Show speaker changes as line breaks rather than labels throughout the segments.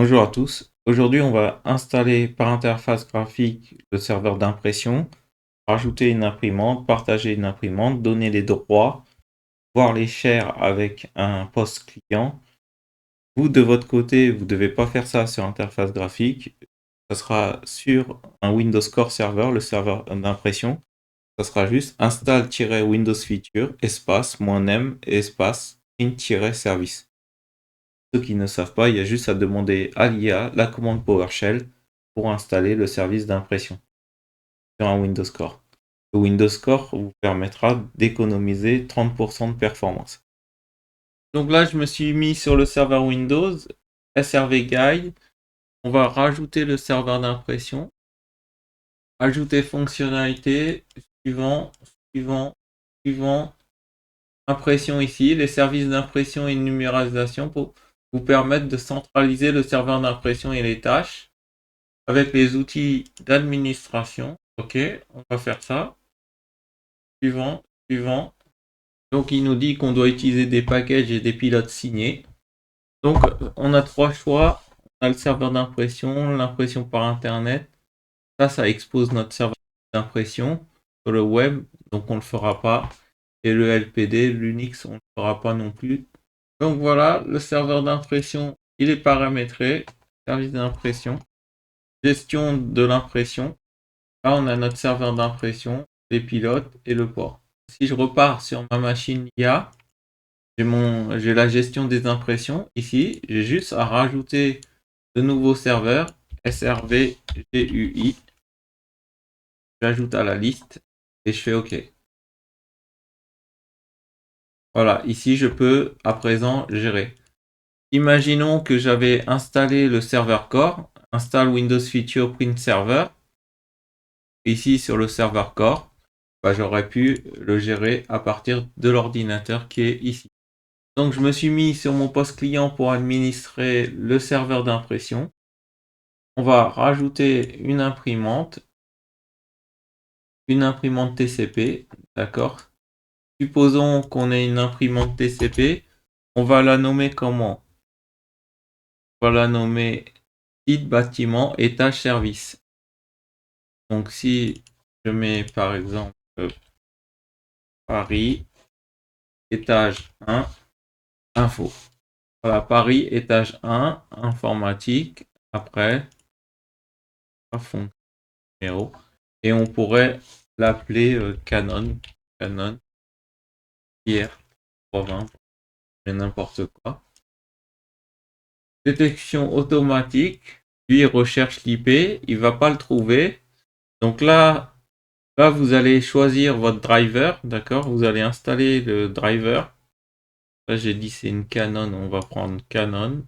Bonjour à tous. Aujourd'hui, on va installer par interface graphique le serveur d'impression, rajouter une imprimante, partager une imprimante, donner les droits, voir les shares avec un post client. Vous, de votre côté, vous ne devez pas faire ça sur interface graphique. Ça sera sur un Windows Core Server, le serveur d'impression. Ça sera juste install-windows feature, espace, -m, et espace, print-service. Ceux qui ne savent pas, il y a juste à demander à l'IA la commande PowerShell pour installer le service d'impression sur un Windows Core. Le Windows Core vous permettra d'économiser 30% de performance. Donc là, je me suis mis sur le serveur Windows, SRV Guide. On va rajouter le serveur d'impression. Ajouter fonctionnalité, suivant, suivant. Impression ici, les services d'impression et de numérisation pour vous permettre de centraliser le serveur d'impression et les tâches avec les outils d'administration. Ok, on va faire ça. Suivant. Donc il nous dit qu'on doit utiliser des packages et des pilotes signés. Donc on a trois choix. On a le serveur d'impression, l'impression par internet. Ça expose notre serveur d'impression sur le web, donc on ne le fera pas. Et le LPD, l'Unix, on ne le fera pas non plus. Donc voilà, le serveur d'impression, il est paramétré. Service d'impression. Gestion de l'impression. Là, on a notre serveur d'impression, les pilotes et le port. Si je repars sur ma machine IA, j'ai la gestion des impressions. Ici, j'ai juste à rajouter de nouveaux serveurs, SRV GUI. J'ajoute à la liste et je fais OK. Voilà, ici, je peux à présent gérer. Imaginons que j'avais installé le serveur Core, install Windows Feature Print Server. Ici, sur le serveur Core, j'aurais pu le gérer à partir de l'ordinateur qui est ici. Donc, je me suis mis sur mon poste client pour administrer le serveur d'impression. On va rajouter une imprimante TCP, d'accord. Supposons qu'on ait une imprimante TCP, on va la nommer comment? On va la nommer site, bâtiment, étage, service. Donc si je mets par exemple Paris, étage 1, info. Voilà, Paris, étage 1, informatique, après, fond numéro. Et on pourrait l'appeler Canon, hier, 320, mais n'importe quoi. Détection automatique, lui il recherche l'IP, il va pas le trouver. Donc là, vous allez choisir votre driver, d'accord? Vous allez installer le driver. Là, j'ai dit c'est une Canon, on va prendre Canon.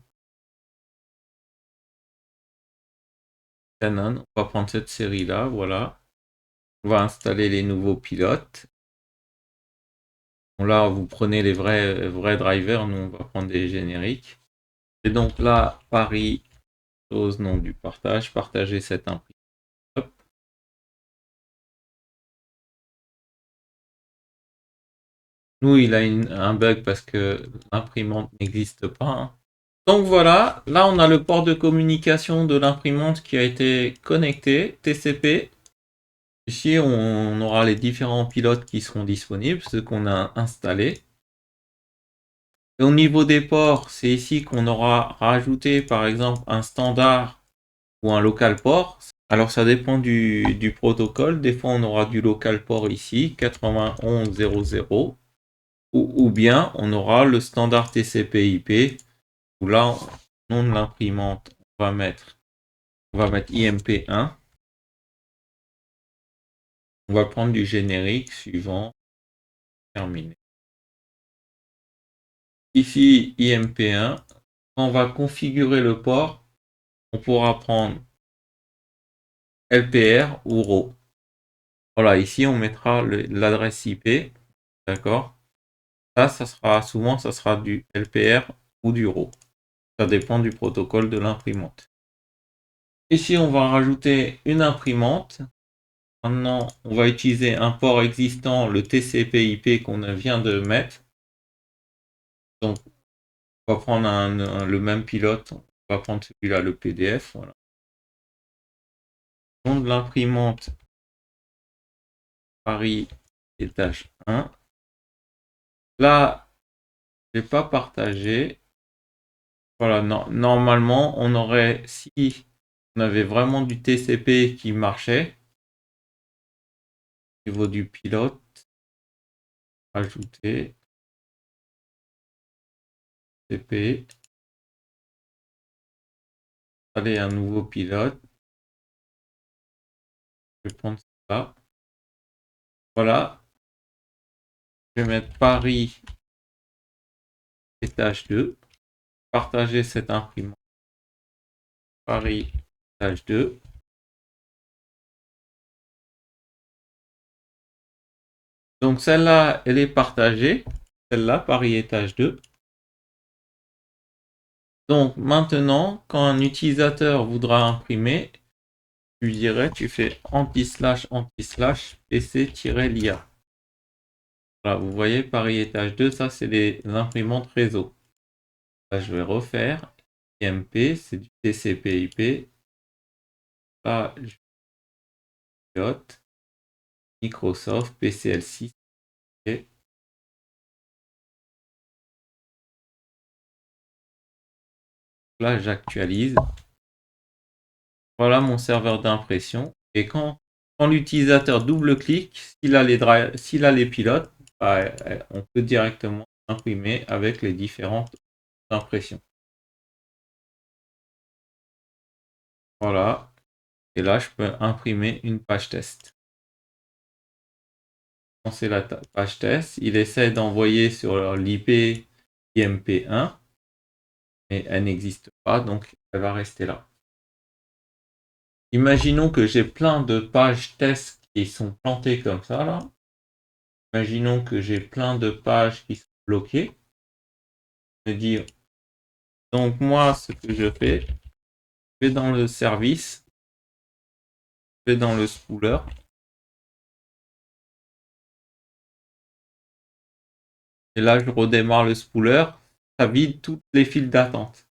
On va prendre cette série-là, voilà. On va installer les nouveaux pilotes. Bon, là, vous prenez les vrais drivers, nous on va prendre des génériques. Et donc là, Paris, chose nom du partage, partager cette imprimante. Hop. Nous, il a un bug parce que l'imprimante n'existe pas. Hein. Donc voilà, là on a le port de communication de l'imprimante qui a été connecté, TCP. Ici, on aura les différents pilotes qui seront disponibles, ceux qu'on a installés. Et au niveau des ports, c'est ici qu'on aura rajouté par exemple un standard ou un local port. Alors ça dépend du protocole. Des fois on aura du local port ici, 91.0.0. Ou bien on aura le standard TCP/IP où là, au nom de l'imprimante, on va mettre IMP1. On va prendre du générique suivant. Terminé. Ici, IMP1. Quand on va configurer le port, on pourra prendre LPR ou RAW. Voilà, ici on mettra l'adresse IP. D'accord. Ça sera du LPR ou du RAW. Ça dépend du protocole de l'imprimante. Ici, on va rajouter une imprimante. Maintenant, on va utiliser un port existant, le TCP/IP qu'on vient de mettre. Donc, on va prendre le même pilote, On va prendre celui-là, le PDF. Voilà. Nom de l'imprimante, Paris, étage 1. Là, je n'ai pas partagé. Voilà, normalement, on aurait, si on avait vraiment du TCP qui marchait, au niveau du pilote, ajouter, TCP, aller un nouveau pilote, je vais prendre ça. Voilà, je vais mettre Paris, étage 2, partager cette imprimante, Paris, étage 2. Donc celle-là, elle est partagée. Celle-là, Paris étage 2. Donc maintenant, quand un utilisateur voudra imprimer, tu dirais, tu fais anti-slash pc-lia. Voilà, vous voyez, Paris étage 2, ça c'est les imprimantes réseau. Là, je vais refaire. IMP, c'est du TCP/IP. Là, je pilote. Microsoft, PCL6. Et là, j'actualise. Voilà mon serveur d'impression. Et quand l'utilisateur double-clique, s'il a les pilotes, bah, on peut directement imprimer avec les différentes impressions. Voilà. Et là, je peux imprimer une page test. Quand c'est la page test, il essaie d'envoyer sur l'IP IMP1, mais elle n'existe pas, donc elle va rester là. Imaginons que j'ai plein de pages test qui sont plantées comme ça, là. Imaginons que j'ai plein de pages qui sont bloquées. Je me dis, donc moi, ce que je vais dans le service, je vais dans le spooler. Et là, je redémarre le spooler, ça vide toutes les files d'attente.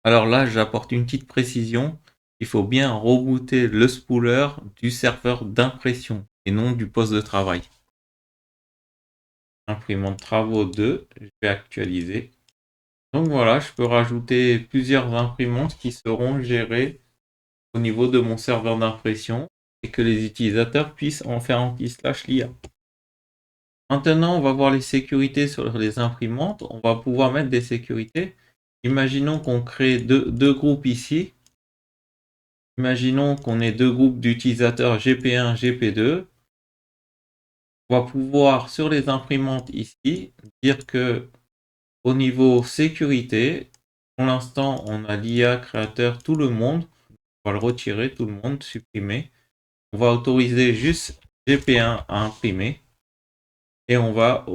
Alors là, j'apporte une petite précision. Il faut bien rebooter le spooler du serveur d'impression et non du poste de travail. Imprimante travaux 2, je vais actualiser. Donc voilà, je peux rajouter plusieurs imprimantes qui seront gérées au niveau de mon serveur d'impression et que les utilisateurs puissent en faire anti-slash l'IA. Maintenant, on va voir les sécurités sur les imprimantes. On va pouvoir mettre des sécurités. Imaginons qu'on crée deux groupes ici. Imaginons qu'on ait deux groupes d'utilisateurs GP1, GP2. On va pouvoir, sur les imprimantes ici, dire que au niveau sécurité, pour l'instant, on a l'IA créateur tout le monde. On va le retirer, tout le monde, supprimer. On va autoriser juste GP1 à imprimer. Et on va,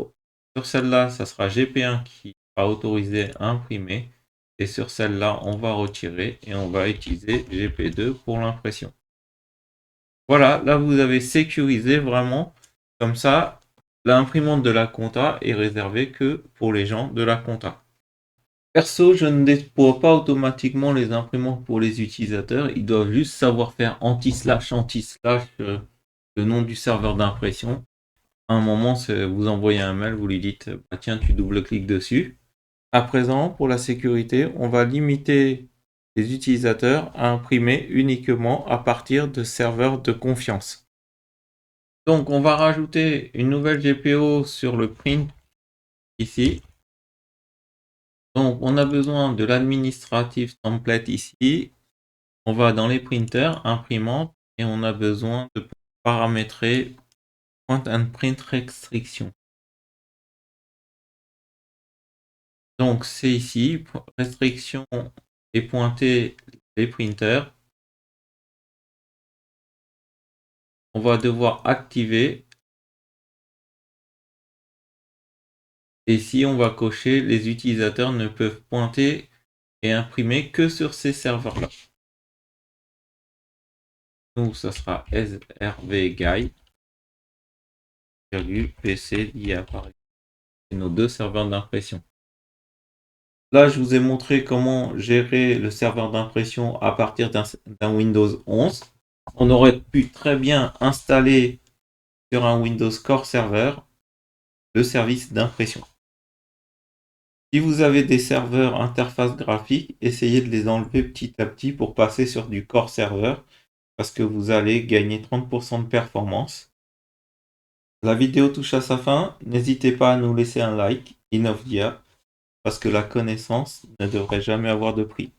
sur celle-là, ça sera GP1 qui va autoriser à imprimer. Et sur celle-là, on va retirer et on va utiliser GP2 pour l'impression. Voilà, là vous avez sécurisé vraiment. Comme ça, l'imprimante de la compta est réservée que pour les gens de la compta. Perso, je ne déploie pas automatiquement les imprimantes pour les utilisateurs. Ils doivent juste savoir faire anti-slash le nom du serveur d'impression. À un moment, vous envoyez un mail, vous lui dites bah, tiens, tu double-cliques dessus. À présent, pour la sécurité, on va limiter les utilisateurs à imprimer uniquement à partir de serveurs de confiance. Donc, on va rajouter une nouvelle GPO sur le print ici. Donc, on a besoin de l'administrative template ici. On va dans les printers, imprimantes, et on a besoin de paramétrer point and print restriction. Donc, c'est ici, restriction et pointer les printers. On va devoir activer. Et ici, on va cocher les utilisateurs ne peuvent pointer et imprimer que sur ces serveurs-là. Donc, ça sera srvguy, PC, IA, pareil. C'est nos deux serveurs d'impression. Là, je vous ai montré comment gérer le serveur d'impression à partir d'un Windows 11. On aurait pu très bien installer sur un Windows Core Server le service d'impression. Si vous avez des serveurs interface graphique, essayez de les enlever petit à petit pour passer sur du Core Server parce que vous allez gagner 30% de performance. La vidéo touche à sa fin, n'hésitez pas à nous laisser un like, Inovdia, parce que la connaissance ne devrait jamais avoir de prix.